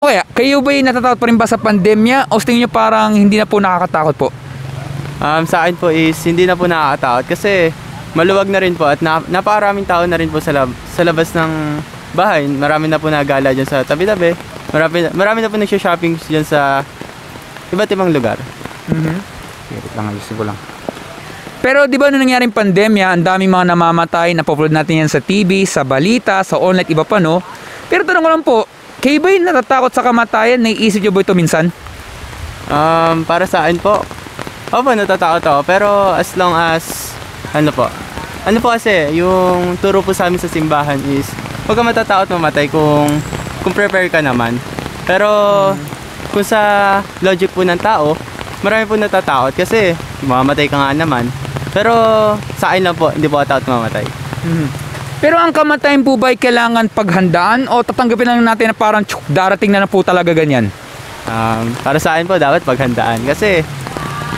kaya, kayo ba'y natatakot pa rin ba sa pandemya o sa tingin nyo parang hindi na po nakakatakot po? Sa akin po is hindi na po nakakatakot kasi maluwag na rin po at napakaraming tao na rin po sa labas ng bahay. Marami na po nagala dyan sa tabi-tabi. Marami na po nagsha-shopping dyan sa iba't ibang lugar. Wait lang, ayusin ko lang. Pero di ba nung nangyaring pandemya, ang daming mga namamatay, napapulod natin yan sa TV, sa balita, sa online, iba pa no? Pero tanong ko lang po, kayo ba'y natatakot sa kamatayan? Naiisip nyo ba ito minsan? Para sa akin po, opo, natatakot ako. Pero as long as, ano po kasi, yung turo po sa amin sa simbahan is, huwag ka matatakot mamatay kung prepare ka naman. Pero, kung sa logic po ng tao, marami po natatakot kasi mamamatay ka nga naman. Pero sa akin lang po, hindi po ako takot mamatay. Pero ang kamatayan po ba ay kailangan paghandaan o tatanggapin lang natin na parang darating na po talaga ganyan? Para sa akin po, dapat paghandaan. Kasi,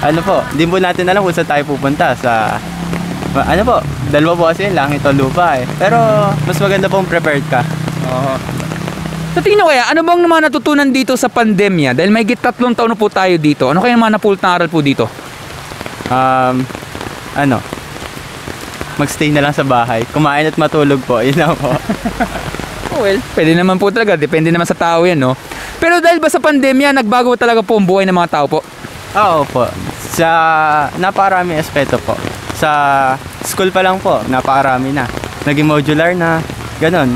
ano po, hindi po natin alam kung saan tayo pupunta sa, ano po, dalawa po kasi langit o lupa eh. Pero, mas maganda pong prepared ka. Sa tingin nyo kaya, ano bang naman natutunan dito sa pandemya? Dahil may 3 taon na po tayo dito. Ano kaya naman napulot na aral po dito? Magstay na lang sa bahay. Kumain at matulog po. Yun lang po. Well, pwede naman po talaga. Depende naman sa tao yan, no? Pero dahil ba sa pandemya, nagbago talaga po ang buhay ng mga tao po? Oo po. Sa napakarami aspeto po. Sa school pa lang po, napakarami na. Naging modular na, ganon.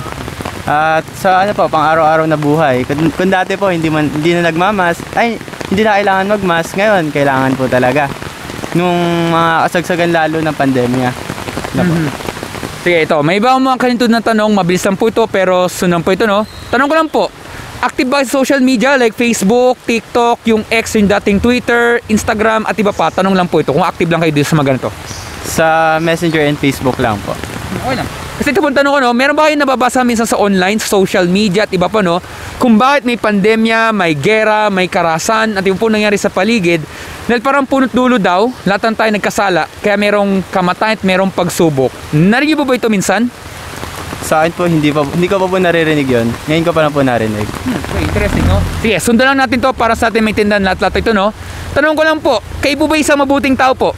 At sa ano po, pang araw-araw na buhay. Kung dati po, hindi na nagmamas, hindi na kailangan magmas. Ngayon, kailangan po talaga. Nung mga kasagsagan lalo ng pandemya. Sige, ito. May iba akong mga kalintod na tanong. Mabilis lang po ito, pero sunod po ito, no? Tanong ko lang po. Active ba sa social media like Facebook, TikTok, yung X, yung dating Twitter, Instagram, at iba pa? Tanong lang po ito. Kung active lang kayo dito sa mga ganito. Sa Messenger and Facebook lang po. Okay lang. Kasi ito po tanong ko, no? Meron ba kayong nababasa minsan sa online, sa social media at iba pa, no? Kung bakit may pandemya, may gera, may karasan, at yung po nangyari sa paligid, dahil parang punot dulo daw, lahat ng tayo nagkasala, kaya merong kamatayan at merong pagsubok. Narinig mo ba ito minsan? Sa akin po, hindi ko pa po naririnig yun. Ngayon ko pa lang po narinig. Okay, interesting, no? Sige, sundan lang natin to para sa atin may tindahan lahat-lahat ito, no? Tanong ko lang po, kayo po ba isang mabuting tao po?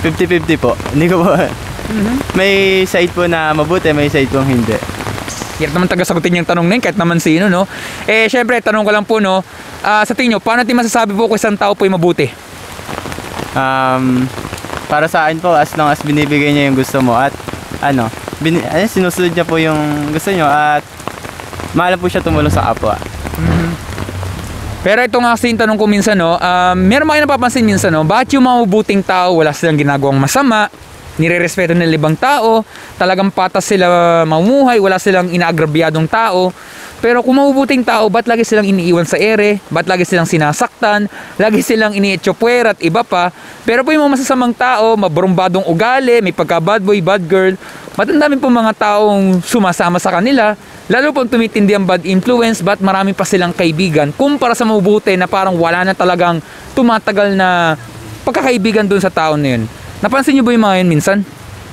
50-50 po. Hindi ko po. May side po na mabuti, may side pong hindi. Hirap naman taga-sagutin yung tanong na yun, kahit naman sino, no? Syempre, tanong ko lang po, no? Sa tingin nyo, paano natin masasabi po kung isang tao po ay mabuti? Para sa akin po, as long as binibigay niya yung gusto mo at sinusunod niya po yung gusto niyo at mahal po siya tumulong sa kapwa. Pero ito nga kasi yung tanong ko minsan, no? Meron ba kayo napapansin minsan, no? Bakit yung mga mabuting tao, wala silang ginagawang masama, nire-respeto ng ibang tao, talagang patas sila mamumuhay, wala silang inaagrabyadong tao. Pero kung mabubuting tao, ba't lagi silang iniiwan sa ere? Ba't lagi silang sinasaktan? Lagi silang iniitsopwera at iba pa? Pero po yung mga masasamang tao, mabarumbadong ugali, may pagka-bad boy, bad girl, ba't ang dami po mga taong sumasama sa kanila? Lalo pong tumitindi ang bad influence, ba't marami pa silang kaibigan? Kumpara sa mabubuti na parang wala na talagang tumatagal na pagkakaibigan dun sa tao na yun. Napansin nyo ba yung mga yun minsan?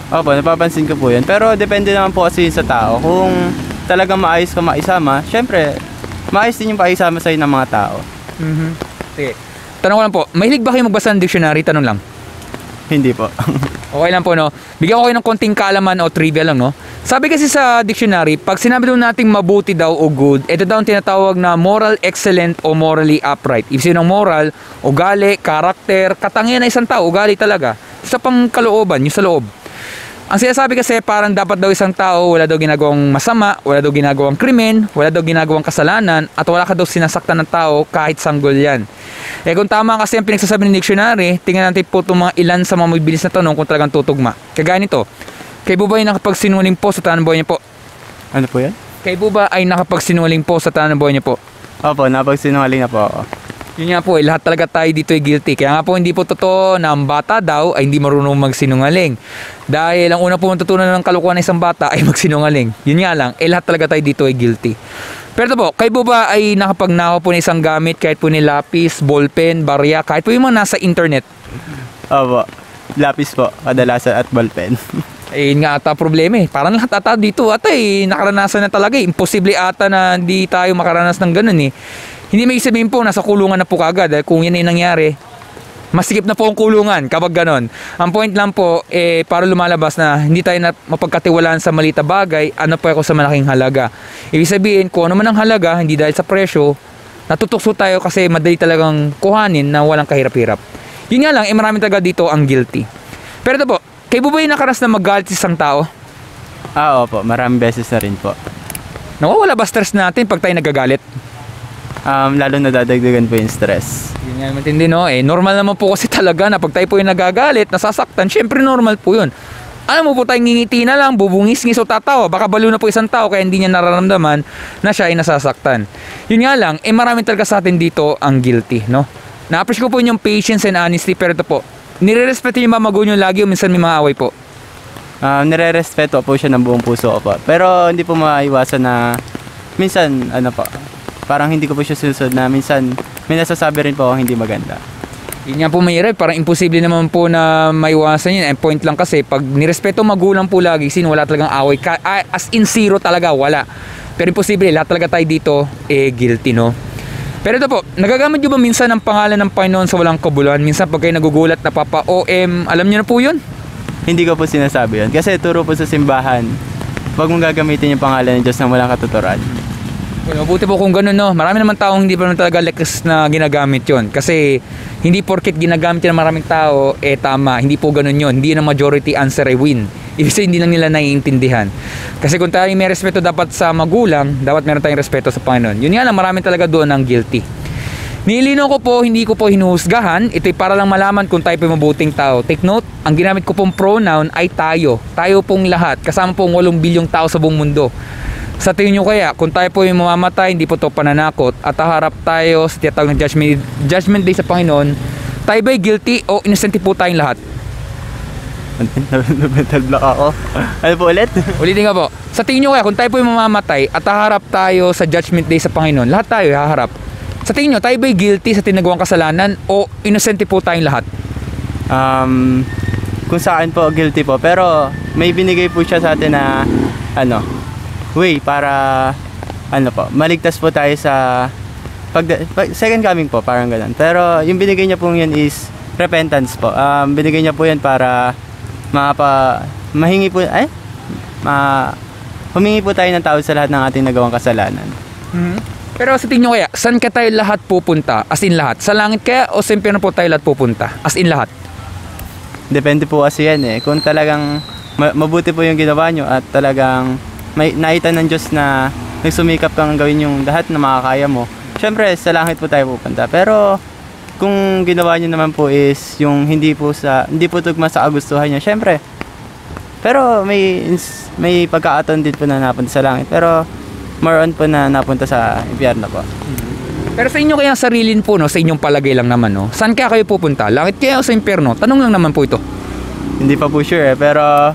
Opo, napapansin ko po yun. Pero depende naman po kasi sa tao. Kung talagang maayos ka maisama, syempre, maayos din yung paisama sa'yo ng mga tao. Sige. Tanong ko lang po, mahilig ba kayo magbasa ng dictionary? Tanong lang. Hindi po. Okay lang po, no? Bigyan ko kayo ng konting kaalaman o trivia lang, no? Sabi kasi sa dictionary, pag sinabi daw nating mabuti daw o good, ito daw ang tinatawag na moral excellent o morally upright. Ibig sabihin ng moral, ugali, karakter, katangian na isang tao, ugali talaga. Sa pangkalooban, yung sa loob. Ang sinasabi kasi parang dapat daw isang tao wala daw ginagawang masama, wala daw ginagawang krimen, wala daw ginagawang kasalanan, at wala ka daw sinasaktan ng tao kahit sanggol yan. Kung tama kasi ang pinagsasabi ng dictionary, tingnan natin po itong mga ilan sa mga mabibilis na tanong kung talagang tutugma. Kagaya nito, kayo po ba ay nakapagsinungaling po sa tanang buhay niyo po? Ano po yan? Kayo po ba ay nakapagsinungaling po sa tanang buhay niyo po? Opo, napagsinungaling na po ako. Yun nga po, lahat talaga tayo dito ay guilty. Kaya nga po hindi po totoo na ang bata daw ay hindi marunong magsinungaling. Dahil ang una po natutunan ng kalokohan ng isang bata ay magsinungaling. Yun nga lang, lahat talaga tayo dito ay guilty. Pero ito po, kayo po ba ay nakapagnakaw po ng isang gamit kahit po ni lapis, ballpen, barya, kahit po yung mga nasa internet? Opo, lapis po, kadalasan at ballpen. Eh, yun nga ata problema eh. Parang lahat ata dito ata eh, nakaranasan na talaga eh. Imposible ata na hindi tayo makaranas ng ganun eh. Hindi may sabihin po, nasa kulungan na po kagad. Kung yan ay nangyari, masikip na po ang kulungan kapag ganon. Ang point lang po, eh, para lumalabas na hindi tayo na mapagkatiwalaan sa malita bagay, ano po ako sa malaking halaga. Ibig sabihin, kung ano man ang halaga, hindi dahil sa presyo, natutukso tayo kasi madali talagang kuhanin na walang kahirap-hirap. Yun nga lang, eh, marami talaga dito ang guilty. Pero ito po, kayo ba yung nakaras na magalit sa isang tao? Opo, maraming beses na rin po. Nawawala ba stress natin pag tayo nagagalit? Lalo nadadagdagan po yung stress. Yun nga matindi no, eh normal naman po kasi talaga na pag tayo po yung nagagalit, nasasaktan, syempre normal po yun. Alam mo po tayong ngingiti na lang, bubungis-ngis o tatawa, baka balo na po isang tao kaya hindi niya nararamdaman na siya ay nasasaktan. Yun nga lang, eh marami talaga sa atin dito ang guilty, no? Na-appreciate ko po yung patience and honesty, pero ito po, nire-respeto yung mga magulang lagi o minsan may mga away po? Nire-respeto po siya ng buong puso ko po. Pero hindi po maiwasan na minsan, parang hindi ko po siya susunod na minsan may nasasabi rin po ako hindi maganda. Yun nga po mahirap, parang imposible naman po na maiwasan yun. And point lang kasi, pag nirespeto magulang po lagi, wala talagang away. As in zero talaga, wala. Pero imposible, lahat talaga tayo dito, eh guilty, no? Pero ito po, nagagamit nyo ba minsan ang pangalan ng Panginoon sa walang kabuluhan? Minsan pag kayo nagugulat na papa-OM, alam nyo na po yun? Hindi ko po sinasabi yun. Kasi turo po sa simbahan, huwag mong gagamitin yung pangalan ng Diyos na walang katuturan. Well, mabuti po kung ganun, no? Marami naman taong hindi pa naman talaga lekas na ginagamit yon. Kasi hindi porket ginagamit yun ng maraming tao, eh tama. Hindi po ganun yun. Hindi na majority answer ay win. Ibig sabihin, hindi lang nila naiintindihan. Kasi kung tayo may respeto dapat sa magulang, dapat meron tayong respeto sa Panginoon. Yun nga lang, marami talaga doon ang guilty. Nilinaw ko po, hindi ko po hinuhusgahan. Ito'y para lang malaman kung tayo po mabuting tao. Take note, ang ginamit ko pong pronoun ay tayo. Tayo pong lahat. Kasama pong 8 bilyong tao sa buong mundo. Sa tingin nyo kaya, kung tayo po yung mamamatay, hindi po to pananakot, at haharap tayo sa tiyatawag ng judgment day sa Panginoon, tayo ba'y guilty o innocent po tayong lahat? Mental block ako. Ano po ulit? Ulitin nga po. Sa tingin nyo kaya, kung tayo po yung mamamatay at haharap tayo sa judgment day sa Panginoon, lahat tayo haharap. Sa tingin nyo, tayo ba'y guilty sa tinagawang kasalanan o innocent po tayong lahat? Kung sa akin po, guilty po. Pero may binigay po siya sa atin na way para maligtas po tayo sa second coming po, parang ganun. Pero yung binigay niya po yan is repentance po. Binigay niya po yan para humingi po tayo ng tawad sa lahat ng ating nagawang kasalanan. Pero sa tingin nyo kaya, saan ka tayo lahat pupunta? As in lahat? Sa langit kaya o sa impyerno po tayo lahat pupunta? As in lahat? Depende po kasi yan eh. Kung talagang mabuti po yung ginawa nyo at talagang may naita ng Diyos na nagsumikap kang gawin yung lahat na makakaya mo, syempre sa langit po tayo pupunta. Pero kung ginawa niyo naman po is yung hindi po tugma sa kagustuhan niya, syempre. Pero may pagkakataon din po na napunta sa langit. Pero more on po na napunta sa impyerno po. Pero sa inyo kaya sarilin po, no, sa inyong palagay lang naman, no, saan kaya kayo pupunta? Langit kaya o sa impyerno? Tanong lang naman po ito. Hindi pa po sure pero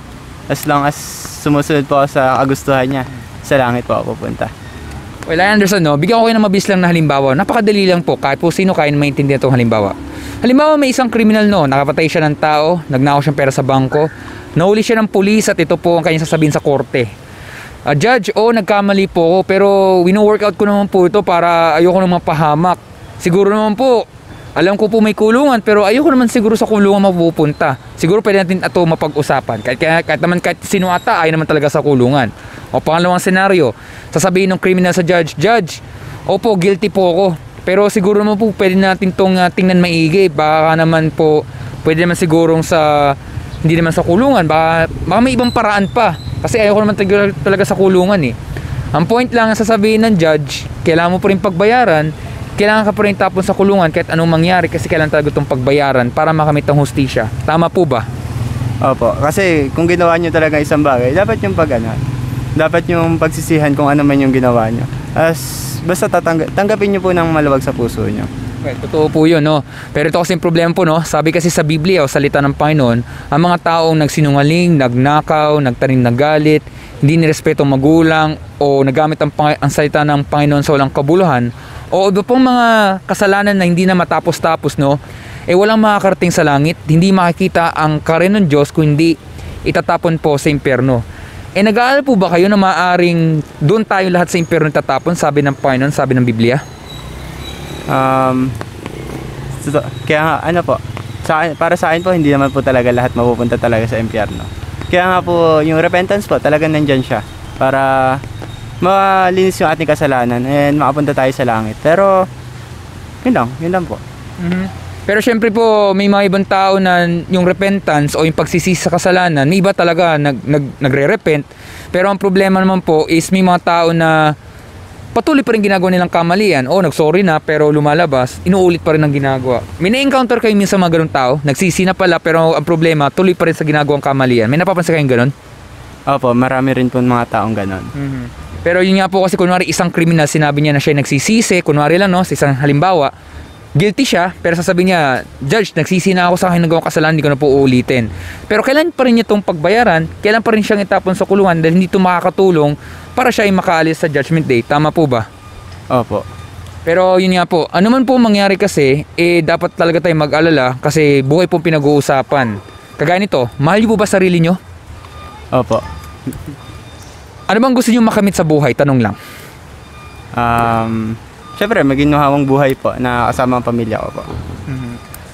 as long as sumusunod po ako sa kagustuhan niya, sa langit po ako pupunta. Well, I understand, no? Bigyan ko kayo ng mabilis lang na halimbawa. Napakadali lang po, kahit po sino kaya na maintindihan itong halimbawa. Halimbawa, may isang kriminal, no? Nakapatay siya ng tao, nagnakaw siyang pera sa bangko, nahuli siya ng pulis at ito po ang kanyang sasabihin sa korte. Judge, nagkamali po ako pero wino-workout ko naman po ito para ayoko naman mapahamak. Siguro naman po, alam ko po may kulungan pero ayoko naman siguro sa kulungan mapupunta. Siguro pwede natin ito mapag-usapan. Kahit sino ata ay naman talaga sa kulungan. O pangalawang senaryo, sasabihin ng criminal sa judge, Judge, opo, guilty po ako. Pero siguro naman po pwede natin itong tingnan maigi. Baka naman po, pwede naman sigurong hindi naman sa kulungan. Baka may ibang paraan pa. Kasi ayoko naman talaga sa kulungan eh. Ang point lang ang sasabihin ng judge, kailangan mo pa rin pagbayaran, kailangan ka pa rin tapon sa kulungan kahit anong mangyari kasi kailangan talaga itong pagbayaran para makamit ang hustisya. Tama po ba? Opo, kasi kung ginawa nyo talaga isang bagay, dapat yung pagsisihan kung ano man yung ginawa nyo. Basta tanggapin nyo po ng maluwag sa puso nyo. Okay, totoo po yun, no? Pero ito kasing problema po, no? Sabi kasi sa Biblia o salita ng Panginoon, ang mga taong nagsinungaling, nagnakaw, nagtanim ng galit, hindi nirespeto ang magulang, o nagamit ang salita ng Panginoon sa walang kabuluhan, o iba pong mga kasalanan na hindi na matapos-tapos, no? Walang makakarating sa langit, hindi makikita ang karin ng Diyos kung hindi itatapon po sa impyerno. Nag-aalala po ba kayo na maaring doon tayo lahat sa impyerno itatapon, sabi ng Panginoon, sabi ng Biblia? Kaya nga, ano po, para sa akin po, hindi naman po talaga lahat mapupunta talaga sa impyerno. Kaya nga po, yung repentance po, talagang nandyan siya para malinis yung ating kasalanan and makapunta tayo sa langit. Pero, yun lang po. Pero syempre po, may mga ibang tao na yung repentance o yung pagsisisi sa kasalanan, may iba talaga nagre-repent. Pero ang problema naman po is may mga tao na patuloy pa rin ginagawa nilang kamalian. O nagsorry na pero lumalabas, inuulit pa rin ang ginagawa. May na-encounter kayo minsan mga ganun tao, nagsisi na pala pero ang problema, tuloy pa rin sa ginagawang kamalian. May napapansin kayong ganun? Opo, marami rin po mga taong ganun. Pero yun nga po kasi kunwari isang kriminal, sinabi niya na siya nagsisisi, kunwari lang no, sa isang halimbawa, guilty siya, pero sasabihin niya, Judge, nagsisi na ako sa akin nagawang kasalanan, hindi ko na po uulitin. Pero kailan pa rin niya itong pagbayaran, kailan pa rin siyang itapon sa kulungan dahil hindi ito makakatulong para siya ay makaalis sa Judgment Day. Tama po ba? Opo. Pero yun nga po, ano man po mangyari kasi, dapat talaga tayo mag-alala kasi buhay po pinag-uusapan. Kagaya nito, mahal niyo po ba sarili niyo? Opo. Ano bang gusto niyo makamit sa buhay? Tanong lang. Siyempre, maginhawang buhay po na kasama ang pamilya ko po.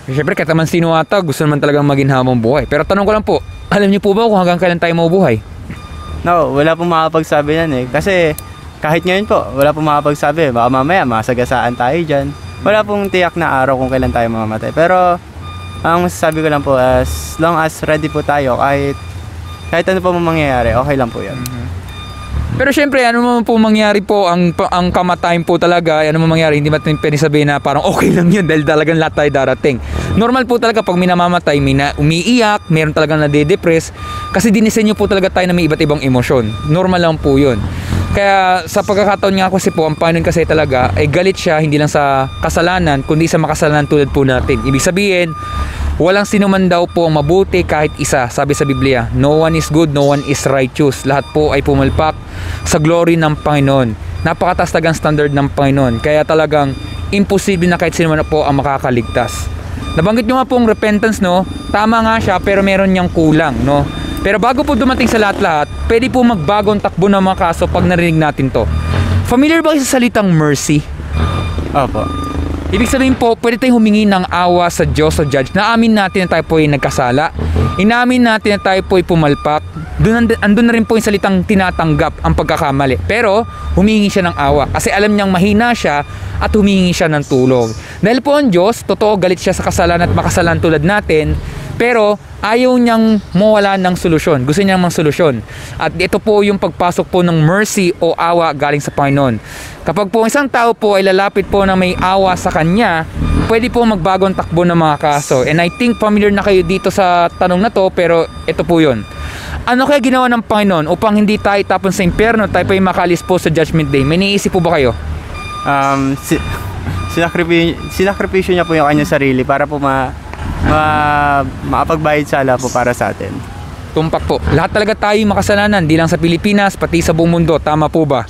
Siyempre, kahit naman sino ata, gusto naman talagang maginhawang buhay. Pero tanong ko lang po, alam niyo po ba kung hanggang kailan tayo mabubuhay? No, wala pong makapagsabi yan eh. Kasi kahit ngayon po, wala pong makapagsabi. Baka mamaya, masagasaan tayo dyan. Wala pong tiyak na araw kung kailan tayo mamamatay. Pero, ang masasabi ko lang po, as long as ready po tayo, kahit ano po mangyayari, okay lang po yan. Pero syempre, ano man po mangyari po, ang kamatayan po talaga, ano man mangyari, hindi natin pwede sabihin na parang okay lang yun dahil talagang lahat tayo darating. Normal po talaga pag minamamatay, may na umiiyak, meron talagang nade-depress, kasi dinisenyo po talaga tayo na may iba't ibang emosyon. Normal lang po yun. Kaya sa pagkakataon nga kasi po, ang Panginoon kasi talaga ay galit siya hindi lang sa kasalanan, kundi sa makasalanan tulad po natin. Ibig sabihin, walang sino man daw po ang mabuti kahit isa. Sabi sa Biblia, no one is good, no one is righteous. Lahat po ay pumalpak sa glory ng Panginoon. Napakataas talagang standard ng Panginoon. Kaya talagang imposible na kahit sino man po ang makakaligtas. Nabanggit nyo nga po ang repentance, no? Tama nga siya, pero meron niyang kulang, no? Pero bago po dumating sa lahat-lahat, pwede po magbagong takbo ng mga kaso pag narinig natin to. Familiar ba kayo sa salitang mercy? Opo. Ibig sabihin po, pwede tayong humingi ng awa sa Diyos o Judge na amin natin na tayo po ay nagkasala. Inamin natin na tayo po ay pumalpak. Andun na rin po yung salitang tinatanggap ang pagkakamali. Pero, humingi siya ng awa. Kasi alam niyang mahina siya at humingi siya ng tulong. Dahil po ang Diyos, totoo galit siya sa kasalanan at makasalan tulad natin. Pero, ayaw niyang mawala ng solusyon. Gusto niyang mang solusyon. At ito po yung pagpasok po ng mercy o awa galing sa Panginoon. Kapag po isang tao po ay lalapit po na may awa sa kanya, pwede po magbagong takbo ng mga kaso. And I think familiar na kayo dito sa tanong na to, pero ito po yun. Ano kaya ginawa ng Panginoon upang hindi tayo tapon sa impyerno, tayo pa yung makalis po sa Judgment Day? May niisip po ba kayo? Sinakripisyo niya po yung kanyang sarili para po makapagbayad sala po para sa atin. Tumpak po. Lahat talaga tayo makasalanan, di lang sa Pilipinas, pati sa buong mundo. Tama po ba?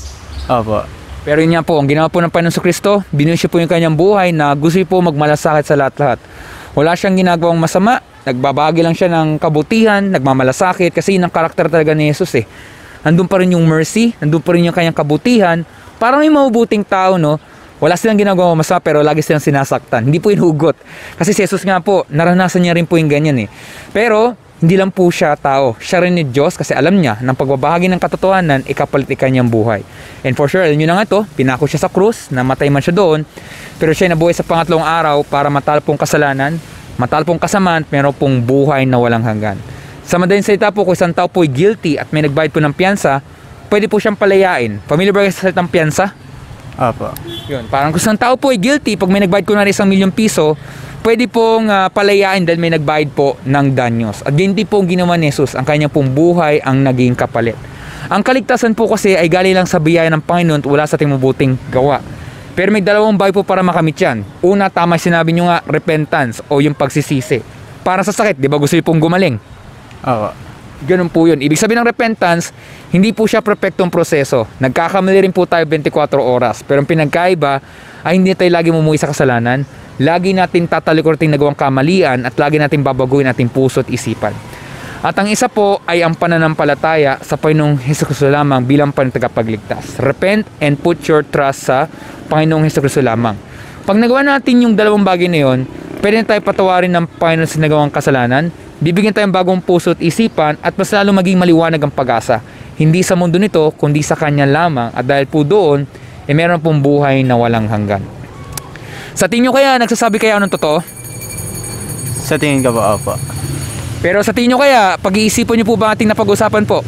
Opo. Pero yun nga po, ang ginawa po ng Panginoon Kristo, binuhay po yung kanyang buhay na gusto po magmalasakit sa lahat-lahat. Wala siyang ginagawang masama, nagbabagi lang siya ng kabutihan, nagmamalasakit, kasi yun ang karakter talaga ni Jesus eh. Nandun pa rin yung mercy, nandun pa rin yung kanyang kabutihan. Parang may mabubuting tao, no? Wala silang ginagawa masama pero lagi silang sinasaktan. Hindi po inugot. Kasi si Jesus nga po, naranasan niya rin po yung ganyan eh. Pero, hindi lang po siya tao. Siya rin ni Diyos kasi alam niya ng pagbabahagi ng katotohanan, ikapalit kanyang buhay. And for sure, alam niyo na nga ito, pinako siya sa krus, namatay man siya doon. Pero siya nabuhay sa pangatlong araw para matalpong kasalanan, matalpong kasamaan, meron pong buhay na walang hanggan. Sa madaling salita po, kung isang tao po ay guilty at may nagbayad po ng piyansa, pwede po siyang palayain. Familiar ba kayo sa salitang piyansa? Opo. Yun, parang kung isang tao po ay guilty, pag may nagbayad ko na rin 1,000,000 piso, pwede pong palayain dahil may nagbayad po ng danyos. At hindi po ginawa ni Jesus, ang kanyang pong buhay ang naging kapalit. Ang kaligtasan po kasi ay galing lang sa biyaya ng Panginoon at wala sa ating mabuting gawa. Pero may dalawang bagay po para makamit yan. Una, tama sinabi nyo nga, repentance o yung pagsisisi. Para sa sakit, di ba gusto nyo pong gumaling? Oo. Ganun po yun. Ibig sabihin ng repentance, hindi po siya perfectong proseso. Nagkakamali rin po tayo 24 oras. Pero ang pinagkaiba ay hindi tayo lagi mumuwi sa kasalanan. Lagi natin tatalikurin nagawang kamalian at lagi natin babaguhin ating puso at isipan. At ang isa po ay ang pananampalataya sa Panginoong Hesukristo lamang bilang tagapagligtas. Repent and put your trust sa Panginoong Hesukristo lamang. Pag nagawa natin yung dalawang bagay na yun, pwede na tayo patawarin ng Panginoon sa nagawang kasalanan, bibigyan tayong bagong puso at isipan, at mas lalo maging maliwanag ang pag-asa. Hindi sa mundo nito, kundi sa Kanya lamang, at dahil po doon, meron pong buhay na walang hanggan. Sa tingin nyo kaya, nagsasabi kaya ng totoo? Sa tingin ko po, opo. Pero sa tingin nyo kaya, pag-iisipan nyo po ba ating napag-usapan po?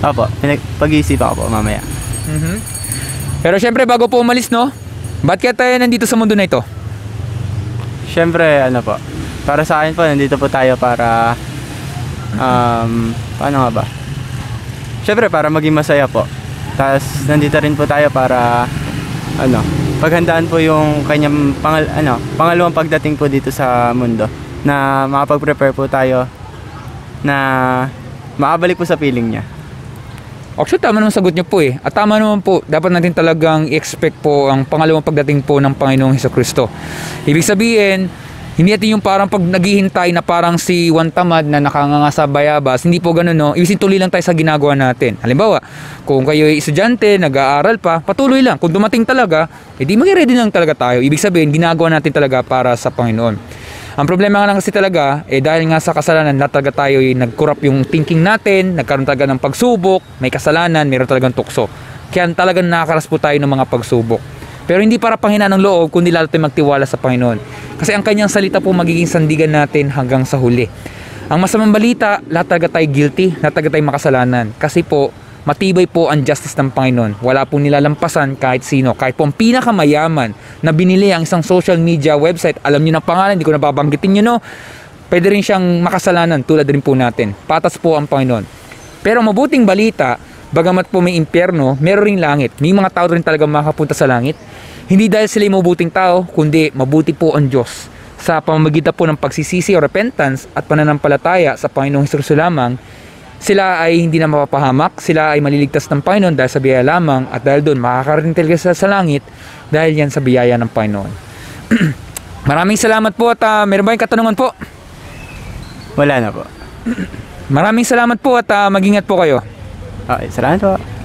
Opo, pag-iisipan ko po mamaya. Pero syempre, bago po umalis, no? Ba't kaya tayo nandito sa mundo na ito? Siyempre, ano po, para sa akin po, nandito po tayo para, paano nga ba? Siyempre, para maging masaya po. Tapos, nandito rin po tayo para, paghandaan po yung kanyang pangalawang pagdating po dito sa mundo. Na makapag-prepare po tayo na makabalik po sa piling niya. Actually, tama naman sagot nyo po eh. At tama naman po, dapat natin talagang i-expect po ang pangalawang pagdating po ng Panginoong Hesukristo. Ibig sabihin, hindi natin yung parang pag naghihintay na parang si Juan Tamad na nakanganga sa bayabas, hindi po ganun, no? Ibig sabihin, tuloy lang tayo sa ginagawa natin. Halimbawa, kung kayo ay estudyante, nag-aaral pa, patuloy lang. Kung dumating talaga, edi mag-ready lang talaga tayo. Ibig sabihin, ginagawa natin talaga para sa Panginoon. Ang problema nga lang kasi talaga, dahil nga sa kasalanan, talaga tayo nag-corrupt yung thinking natin, nagkaroon talaga ng pagsubok, may kasalanan, mayroon talagang tukso. Kaya talagang nakakaras po tayo ng mga pagsubok. Pero hindi para panghinaan ng loob, kundi lalo tayo magtiwala sa Panginoon. Kasi ang kanyang salita po magiging sandigan natin hanggang sa huli. Ang masamang balita, lahat talaga tayo guilty, lahat talaga tayo makasalanan. Kasi po, matibay po ang justice ng Panginoon. Wala pong nilalampasan kahit sino. Kahit po ang pinakamayaman na binili ang isang social media website, alam nyo na pangalan, hindi ko nababanggitin nyo, no? Pwede rin siyang makasalanan tulad rin po natin. Patas po ang Panginoon. Pero mabuting balita, bagamat po may impyerno, meron ring langit. May mga tao rin talaga makapunta sa langit. Hindi dahil sila yung mabuting tao, kundi mabuti po ang Diyos. Sa pamamagitan po ng pagsisisi o repentance at pananampalataya sa Panginoong Hesukristo lamang, sila ay hindi na mapapahamak, sila ay maliligtas ng Panginoon dahil sa biyaya lamang, at dahil doon makakarating talaga sila sa langit dahil yan sa biyaya ng Panginoon. Maraming salamat po at meron ba yung katanungan po? Wala na po. Maraming salamat po at mag-ingat po kayo. Okay, salamat po.